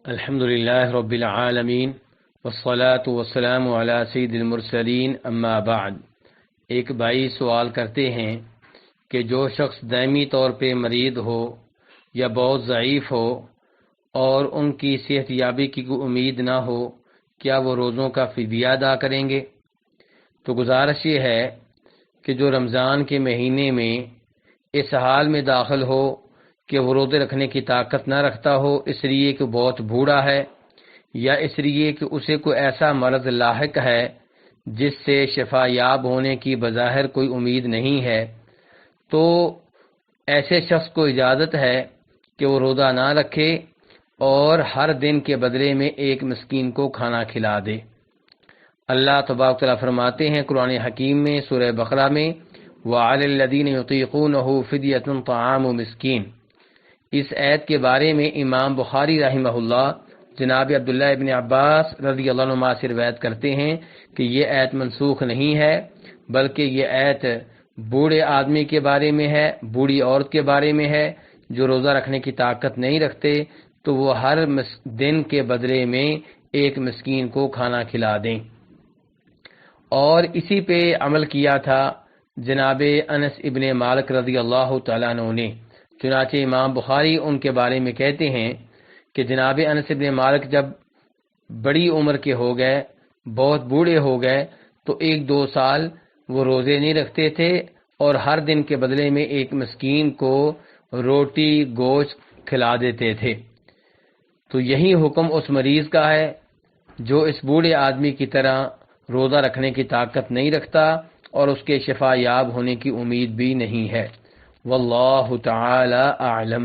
الحمد للہ رب العالمین والصلاة والسلام علی سید المرسلین اما بعد۔ ایک بھائی سوال کرتے ہیں کہ جو شخص دائمی طور پہ مریض ہو یا بہت ضعیف ہو اور ان کی صحت یابی کی کوئی امید نہ ہو، کیا وہ روزوں کا فدیہ ادا کریں گے؟ تو گزارش یہ ہے کہ جو رمضان کے مہینے میں اس حال میں داخل ہو کہ وہ روزے رکھنے کی طاقت نہ رکھتا ہو، اس لیے کہ بہت بوڑھا ہے یا اس لیے کہ اسے کوئی ایسا مرض لاحق ہے جس سے شفا یاب ہونے کی بظاہر کوئی امید نہیں ہے، تو ایسے شخص کو اجازت ہے کہ وہ روزہ نہ رکھے اور ہر دن کے بدلے میں ایک مسکین کو کھانا کھلا دے۔ اللہ تبارک و تعالیٰ فرماتے ہیں قرآن حکیم میں سورہ بقرہ میں وَعَلَى الَّذِينَ يُطِيقُونَهُ فِدْيَةٌ طَعَامُ مِسْكِينٍ۔ اس آیت کے بارے میں امام بخاری رحمہ اللہ جناب عبداللہ ابن عباس رضی اللہ عنہما سے روایت کرتے ہیں کہ یہ آیت منسوخ نہیں ہے، بلکہ یہ آیت بوڑھے آدمی کے بارے میں ہے، بوڑھی عورت کے بارے میں ہے جو روزہ رکھنے کی طاقت نہیں رکھتے، تو وہ ہر دن کے بدلے میں ایک مسکین کو کھانا کھلا دیں۔ اور اسی پہ عمل کیا تھا جناب انس ابن مالک رضی اللہ تعالیٰ عنہ نے۔ چنانچہ امام بخاری ان کے بارے میں کہتے ہیں کہ جناب انس ابن مالک جب بڑی عمر کے ہو گئے، بہت بوڑھے ہو گئے، تو 1-2 سال وہ روزے نہیں رکھتے تھے اور ہر دن کے بدلے میں ایک مسکین کو روٹی گوشت کھلا دیتے تھے۔ تو یہی حکم اس مریض کا ہے جو اس بوڑھے آدمی کی طرح روزہ رکھنے کی طاقت نہیں رکھتا اور اس کے شفا یاب ہونے کی امید بھی نہیں ہے۔ واللہ تعالی اعلم۔